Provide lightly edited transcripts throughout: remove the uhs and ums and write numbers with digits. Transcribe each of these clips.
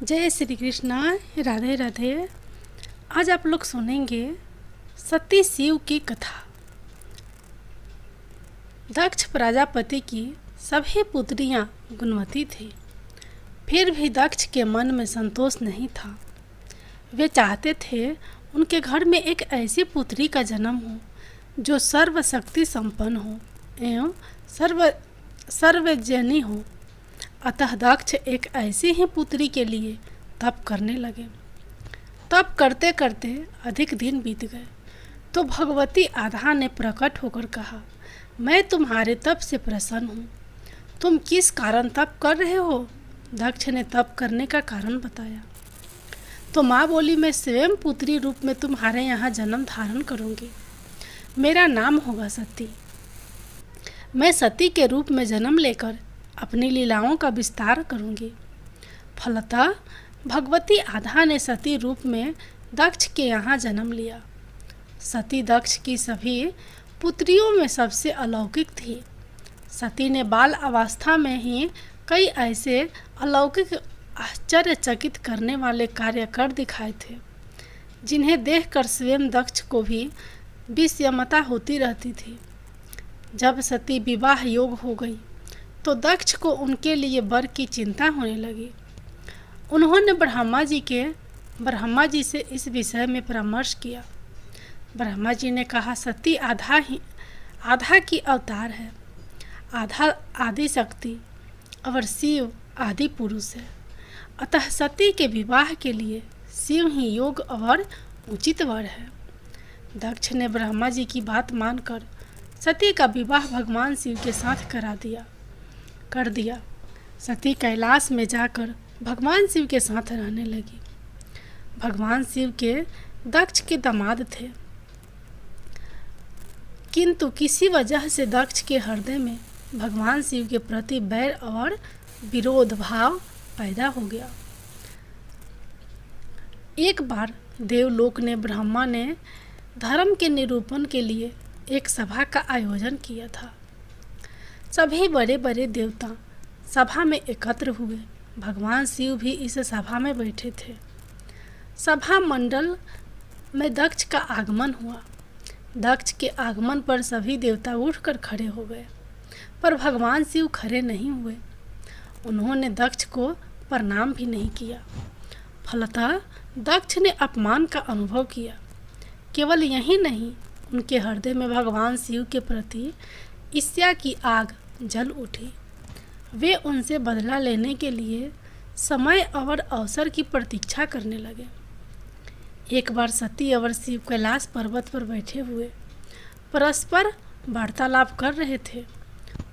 जय श्री कृष्णा। राधे राधे। आज आप लोग सुनेंगे सती शिव की कथा। दक्ष प्रजापति की सभी पुत्रियां गुणवती थी, फिर भी दक्ष के मन में संतोष नहीं था। वे चाहते थे उनके घर में एक ऐसी पुत्री का जन्म हो जो सर्वशक्ति संपन्न हो एवं सर्वजनी हो। अतः दक्ष एक ऐसी ही पुत्री के लिए तप करने लगे। तप करते करते अधिक दिन बीत गए तो भगवती आधा ने प्रकट होकर कहा, मैं तुम्हारे तप से प्रसन्न हूँ। तुम किस कारण तप कर रहे हो? दक्ष ने तप करने का कारण बताया तो माँ बोली, मैं स्वयं पुत्री रूप में तुम्हारे यहाँ जन्म धारण करूँगी। मेरा नाम होगा सती। मैं सती के रूप में जन्म लेकर अपनी लीलाओं का विस्तार करूंगी। फलतः भगवती आधा ने सती रूप में दक्ष के यहाँ जन्म लिया। सती दक्ष की सभी पुत्रियों में सबसे अलौकिक थी। सती ने बाल अवस्था में ही कई ऐसे अलौकिक आश्चर्यचकित करने वाले कार्य कर दिखाए थे जिन्हें देखकर स्वयं दक्ष को भी विस्मयता होती रहती थी। जब सती विवाह योग हो गई तो दक्ष को उनके लिए वर की चिंता होने लगी। उन्होंने ब्रह्मा जी से इस विषय में परामर्श किया। ब्रह्मा जी ने कहा, सती आधा की अवतार है, आधा आदि शक्ति और शिव आदि पुरुष है। अतः सती के विवाह के लिए शिव ही योग और उचित वर है। दक्ष ने ब्रह्मा जी की बात मानकर सती का विवाह भगवान शिव के साथ कर दिया। सती कैलाश में जाकर भगवान शिव के साथ रहने लगी। भगवान शिव के दक्ष के दामाद थे, किंतु किसी वजह से दक्ष के हृदय में भगवान शिव के प्रति बैर और विरोध भाव पैदा हो गया। एक बार देवलोक ने ब्रह्मा ने धर्म के निरूपण के लिए एक सभा का आयोजन किया था। सभी बड़े बड़े देवता सभा में एकत्र हुए। भगवान शिव भी इस सभा में बैठे थे। सभा मंडल में दक्ष का आगमन हुआ। दक्ष के आगमन पर सभी देवता उठकर खड़े हो गए, पर भगवान शिव खड़े नहीं हुए। उन्होंने दक्ष को प्रणाम भी नहीं किया। फलतः दक्ष ने अपमान का अनुभव किया। केवल यही नहीं, उनके हृदय में भगवान शिव के प्रति ईर्ष्या की आग जल उठी। वे उनसे बदला लेने के लिए समय और अवसर की प्रतीक्षा करने लगे। एक बार सती और शिव कैलाश पर्वत पर बैठे हुए परस्पर वार्तालाप कर रहे थे।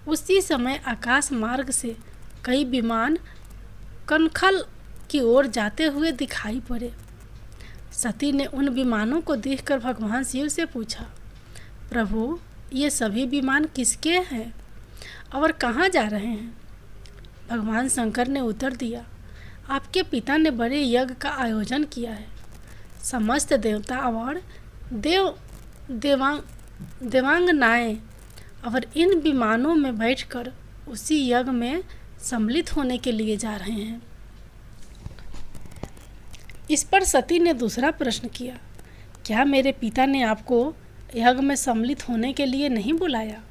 उसी समय आकाश मार्ग से कई विमान कनखल की ओर जाते हुए दिखाई पड़े। सती ने उन विमानों को देखकर भगवान शिव से पूछा, प्रभु, ये सभी विमान किसके हैं और कहाँ जा रहे हैं? भगवान शंकर ने उत्तर दिया, आपके पिता ने बड़े यज्ञ का आयोजन किया है। समस्त देवता और देवांगनाएं और इन विमानों में बैठकर उसी यज्ञ में सम्मिलित होने के लिए जा रहे हैं। इस पर सती ने दूसरा प्रश्न किया, क्या मेरे पिता ने आपको यज्ञ में सम्मिलित होने के लिए नहीं बुलाया?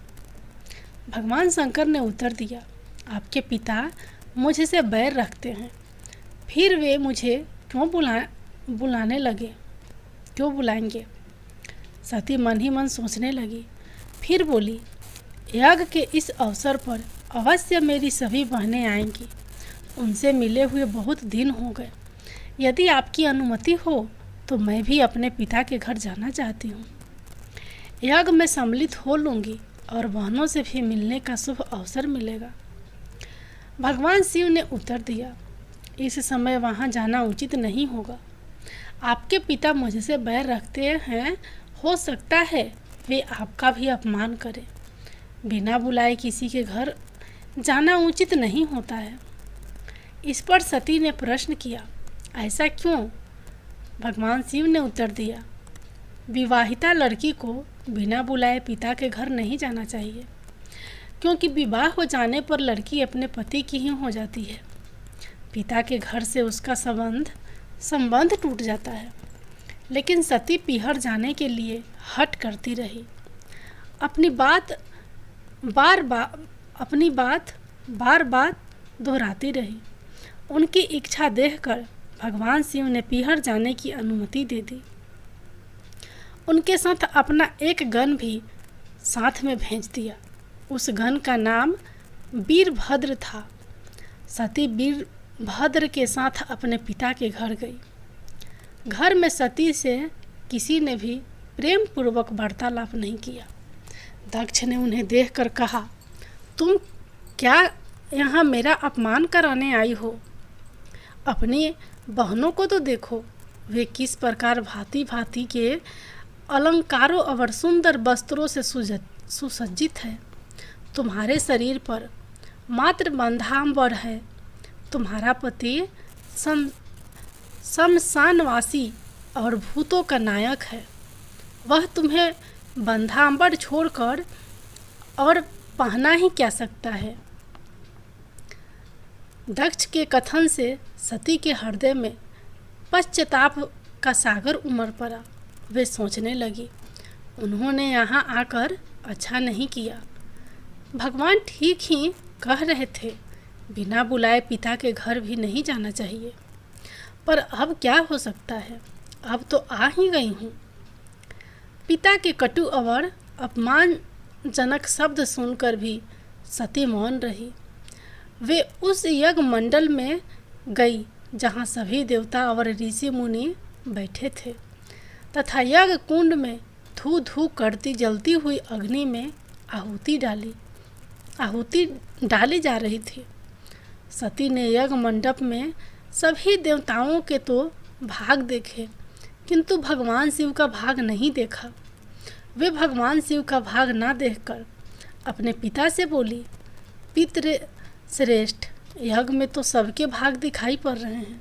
भगवान शंकर ने उत्तर दिया, आपके पिता मुझसे बैर रखते हैं, फिर वे मुझे क्यों बुलाने लगे, क्यों बुलाएंगे? सती मन ही मन सोचने लगी। फिर बोली, यज्ञ के इस अवसर पर अवश्य मेरी सभी बहनें आएंगी। उनसे मिले हुए बहुत दिन हो गए। यदि आपकी अनुमति हो तो मैं भी अपने पिता के घर जाना चाहती हूँ। यज्ञ में सम्मिलित हो लूँगी और बहनों से भी मिलने का शुभ अवसर मिलेगा। भगवान शिव ने उत्तर दिया, इस समय वहाँ जाना उचित नहीं होगा। आपके पिता मुझसे बैर रखते हैं, हो सकता है वे आपका भी अपमान करें। बिना बुलाए किसी के घर जाना उचित नहीं होता है। इस पर सती ने प्रश्न किया, ऐसा क्यों? भगवान शिव ने उत्तर दिया, विवाहिता लड़की को बिना बुलाए पिता के घर नहीं जाना चाहिए, क्योंकि विवाह हो जाने पर लड़की अपने पति की ही हो जाती है। पिता के घर से उसका संबंध टूट जाता है। लेकिन सती पीहर जाने के लिए हट करती रही। अपनी बात बार बार दोहराती रही। उनकी इच्छा देखकर भगवान शिव ने पीहर जाने की अनुमति दे दी। उनके साथ अपना एक गण भी साथ में भेज दिया। उस गण का नाम वीरभद्र था। सती वीरभद्र के साथ अपने पिता के घर गई। घर में सती से किसी ने भी प्रेम पूर्वक वार्तालाप नहीं किया। दक्ष ने उन्हें देखकर कहा, तुम क्या यहाँ मेरा अपमान कराने आई हो? अपनी बहनों को तो देखो, वे किस प्रकार भांति भांति के अलंकारों और सुंदर वस्त्रों से सुसज्जित है। तुम्हारे शरीर पर मात्र बंधाम्बर है। तुम्हारा पति शमशानवासी और भूतों का नायक है। वह तुम्हें बंधाम्बर छोड़कर और पहना ही क्या सकता है। दक्ष के कथन से सती के हृदय में पश्चाताप का सागर उमड़ पड़ा। वे सोचने लगी, उन्होंने यहाँ आकर अच्छा नहीं किया। भगवान ठीक ही कह रहे थे, बिना बुलाए पिता के घर भी नहीं जाना चाहिए। पर अब क्या हो सकता है, अब तो आ ही गई हूँ। पिता के कटु और अपमानजनक शब्द सुनकर भी सती मौन रही। वे उस यज्ञ मंडल में गई जहाँ सभी देवता और ऋषि मुनि बैठे थे तथा यज्ञ कुंड में धू धू करती जलती हुई अग्नि में आहुति डाली जा रही थी। सती ने यज्ञ मंडप में सभी देवताओं के तो भाग देखे, किंतु भगवान शिव का भाग नहीं देखा। वे भगवान शिव का भाग ना देखकर अपने पिता से बोली, पितृ श्रेष्ठ, यज्ञ में तो सबके भाग दिखाई पड़ रहे हैं,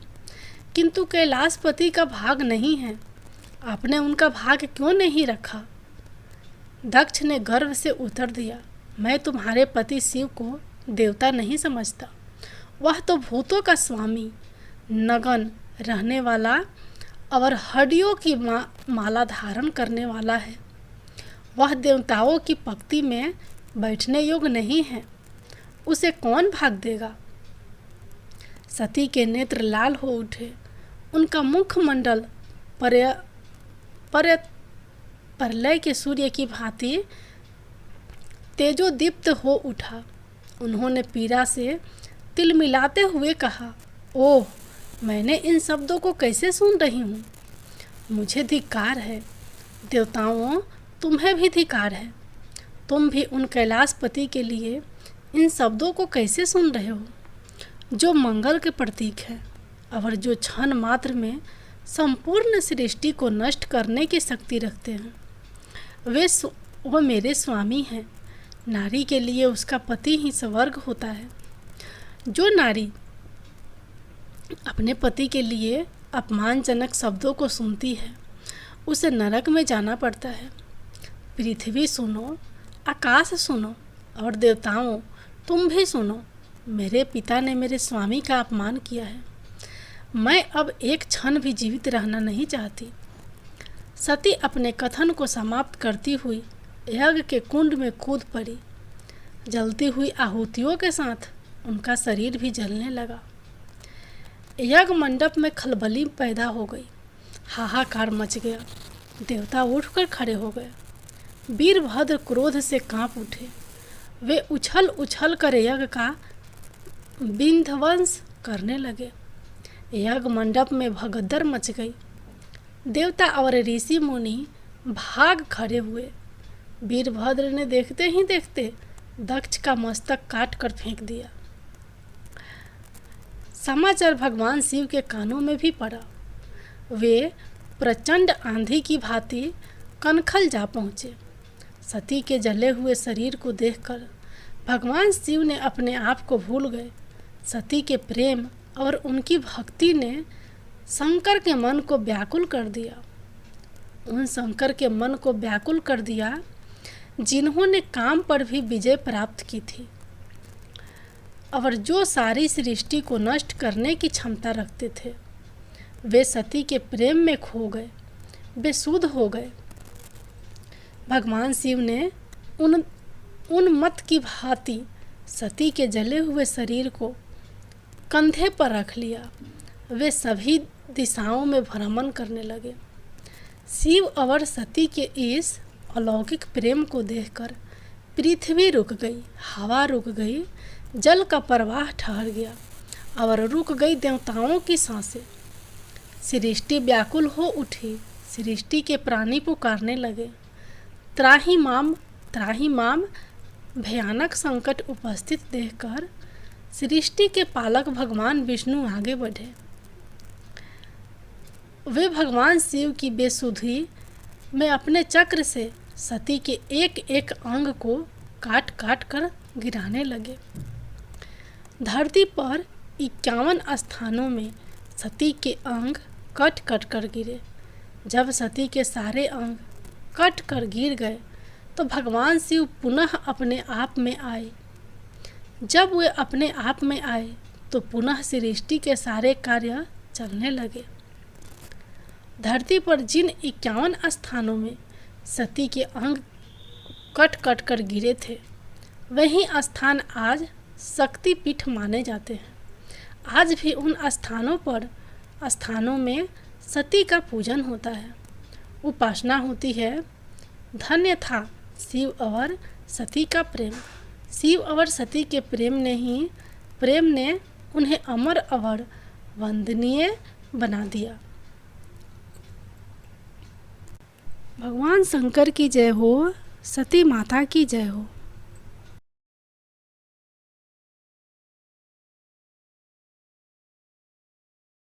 किंतु कैलाशपति का भाग नहीं है। आपने उनका भाग क्यों नहीं रखा? दक्ष ने गर्व से उत्तर दिया, मैं तुम्हारे पति शिव को देवता नहीं समझता। वह तो भूतों का स्वामी, नगन रहने वाला और हड्डियों की माला धारण करने वाला है। वह देवताओं की पंक्ति में बैठने योग्य नहीं है। उसे कौन भाग देगा? सती के नेत्र लाल हो उठे। उनका मुखमंडल प्रलय के सूर्य की भांति तेजोदीप्त हो उठा। उन्होंने पीड़ा से तिलमिलाते हुए कहा, ओह, मैंने इन शब्दों को कैसे सुन रही हूँ? मुझे धिक्कार है। देवताओं, तुम्हें भी धिक्कार है। तुम भी उन कैलाशपति के लिए इन शब्दों को कैसे सुन रहे हो, जो मंगल के प्रतीक है और जो क्षण मात्र में संपूर्ण सृष्टि को नष्ट करने की शक्ति रखते हैं। वो मेरे स्वामी हैं। नारी के लिए उसका पति ही स्वर्ग होता है। जो नारी अपने पति के लिए अपमानजनक शब्दों को सुनती है, उसे नरक में जाना पड़ता है। पृथ्वी सुनो, आकाश सुनो और देवताओं, तुम भी सुनो। मेरे पिता ने मेरे स्वामी का अपमान किया है। मैं अब एक क्षण भी जीवित रहना नहीं चाहती। सती अपने कथन को समाप्त करती हुई यज्ञ के कुंड में कूद पड़ी। जलती हुई आहुतियों के साथ उनका शरीर भी जलने लगा। यज्ञ मंडप में खलबली पैदा हो गई। हाहाकार मच गया। देवता उठकर खड़े हो गए। वीरभद्र क्रोध से कांप उठे। वे उछल उछल कर यज्ञ का विध्वंस करने लगे। यज्ञ मंडप में भगदड़ मच गई। देवता और ऋषि मुनि भाग खड़े हुए। वीरभद्र ने देखते ही देखते दक्ष का मस्तक काट कर फेंक दिया। समाचार भगवान शिव के कानों में भी पड़ा। वे प्रचंड आंधी की भांति कनखल जा पहुँचे। सती के जले हुए शरीर को देखकर भगवान शिव ने अपने आप को भूल गए। सती के प्रेम और उनकी भक्ति ने शंकर के मन को व्याकुल कर दिया। उन शंकर के मन को व्याकुल कर दिया जिन्होंने काम पर भी विजय प्राप्त की थी और जो सारी सृष्टि को नष्ट करने की क्षमता रखते थे, वे सती के प्रेम में खो गए, बेसुध हो गए। भगवान शिव ने उन्मत्त की भांति सती के जले हुए शरीर को कंधे पर रख लिया। वे सभी दिशाओं में भ्रमण करने लगे। शिव और सती के इस अलौकिक प्रेम को देखकर पृथ्वी रुक गई, हवा रुक गई, जल का प्रवाह ठहर गया और रुक गई देवताओं की सांसें। सृष्टि व्याकुल हो उठी। सृष्टि के प्राणी पुकारने लगे, त्राहि माम, त्राहि माम। भयानक संकट उपस्थित देखकर सृष्टि के पालक भगवान विष्णु आगे बढ़े। वे भगवान शिव की बेसुधी में अपने चक्र से सती के एक एक अंग को काट काट कर गिराने लगे। धरती पर 51 स्थानों में सती के अंग कट कट कर गिरे। जब सती के सारे अंग कट कर गिर गए तो भगवान शिव पुनः अपने आप में आए। जब वे अपने आप में आए तो पुनः सृष्टि के सारे कार्य चलने लगे। धरती पर जिन 51 स्थानों में सती के अंग कट कट कर गिरे थे, वही स्थान आज शक्तिपीठ माने जाते हैं। आज भी उन स्थानों में सती का पूजन होता है, उपासना होती है। धन्य था शिव और सती का प्रेम। शिव और सती के प्रेम ने उन्हें अमर और वंदनीय बना दिया। भगवान शंकर की जय हो, सती माता की जय हो।